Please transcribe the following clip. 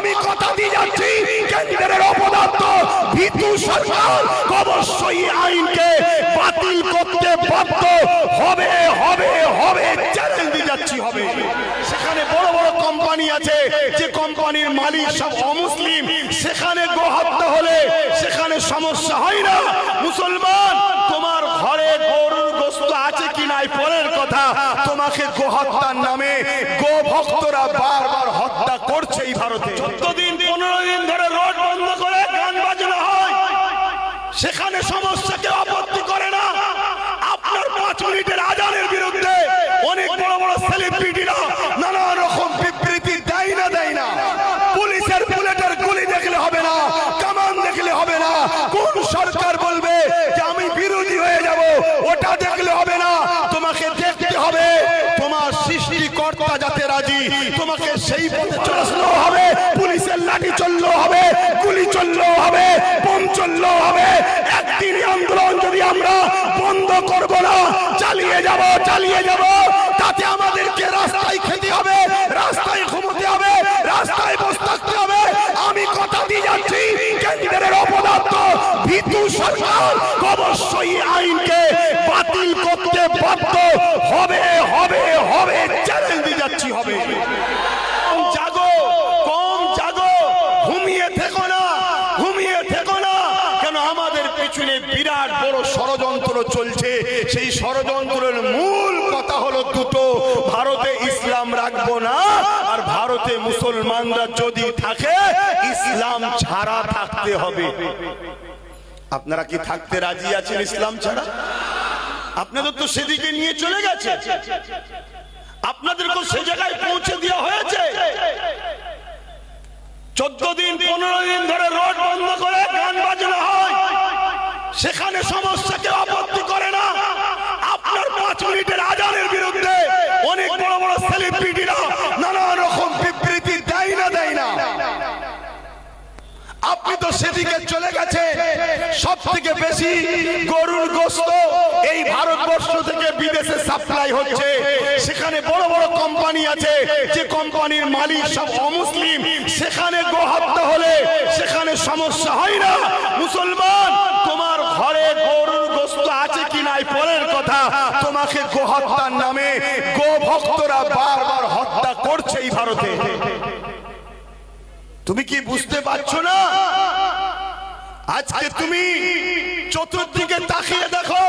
আমি কথা দিয়ে যাচ্ছি কেন্দ্রের অপদার্থ ভীতু সরকার অবশ্যই আইনকে বাতিল করতে বাধ্য হবে হবে হবে চ্যালেঞ্জ দিয়ে যাচ্ছি হবে। সেখানে বড় বড় কোম্পানি আছে যে কোম্পানির মালিক সব অমুসলিম, সেখানে গোহত্যা হলে সেখানে সমস্যা হয় না। মুসলমান তোমার ঘরে গরুর গোশত আছে কি নাই পরের কথা, তোমাকে গোহত্যার নামে গো ভক্তরা বারবার হত্যা করছে এই ভারতে। 14 দিন 15 দিন ধরে রোড বন্ধ করে গান বাজনা হয়, সেখানে সমস্যা কেউ আপত্তি করে না। আপনার 5 মিনিটের আজানের বিরুদ্ধে অনেক বড় বড় সেলিব্রিটিরা নানা রকম বিবৃতি দেয় না। পুলিশের বুলেটের গুলি দেখলে হবে না, কামান দেখলে হবে না, কোন সরকার বলবে যে আমি বিরোধী হয়ে যাব ওটা দেখলে হবে না। তোমাকে দেখতে হবে তোমার সৃষ্টিকর্তা যাতে রাজি, তোমাকে সেই পথে চললেও হবে, পুলিশের লাঠি চললেও হবে, গুলি চললেও হবে, বোম চললেও হবে। একদিনই আন্দোলন যদি আমরা বন্ধ করব না, চালিয়ে যাব, তাতে আমাদেরকে রাস্তায় খেতে হবে, রাস্তায় ঘুমোতে হবে, রাস্তায় বসে থাকতে হবে। আমি কথা দিয়ে যাচ্ছি কেন্দ্রের অপদার্থ ভীতু সরকার অবশ্যই আইনকে বাতিল করতে বাধ্য হবে হবে হবে চ্যালেঞ্জ দিয়ে যাচ্ছি হবে। জাগো, ঘুমিয়ে থেকো না, কেন আমাদের পিছনে বিরাট বড় ষড়যন্ত্র চলছে। সেই ষড়যন্ত্রের মূল কথা হলো দুটো, ভারতে ইসলাম রাখবো না, আর ভারতে মুসলমানরা যদি থাকে ইসলাম ছাড়া থাকতে হবে। আপনারা কি থাকতে রাজি আছেন ইসলাম ছাড়া? আপনাদের তো সেদিকে নিয়ে চলে গেছে, আপনাদেরকে সে জায়গায় পৌঁছে দেওয়া হয়েছে। 14 দিন 15 দিন ধরে রোড বন্ধ করে গান বাজনা হয়, সেখানে সমস্যা কেউ আপত্তি করে না। আপনার 5 মিনিটের আজানের বিরুদ্ধে অনেক বড় বড় সেলিব্রিটিরা নানা রকম বিবৃতি দেয় না। আপনি তো সেদিকে চলে গেছে। সব থেকে বেশি গরুর গোশত এই ভারতবর্ষ থেকে বিদেশে সাপ্লাই হচ্ছে, সেখানে বড় বড় কোম্পানি আছে যে কোম্পানির মালিক সব অমুসলিম, সেখানে গোহত্যা হলে সেখানে সমস্যা হয় না। মুসলমান তোমার ঘরে গরুর গোশত আছে কি নাই পরের কথা, তোমাকে গোহত্যার নামে গো ভক্তরা বারবার হত্যা করছে এই ভারতে। তুমি কি বুঝতে পারছো না? আজকে তুমি চতুর্দিকে তাকিয়ে দেখো,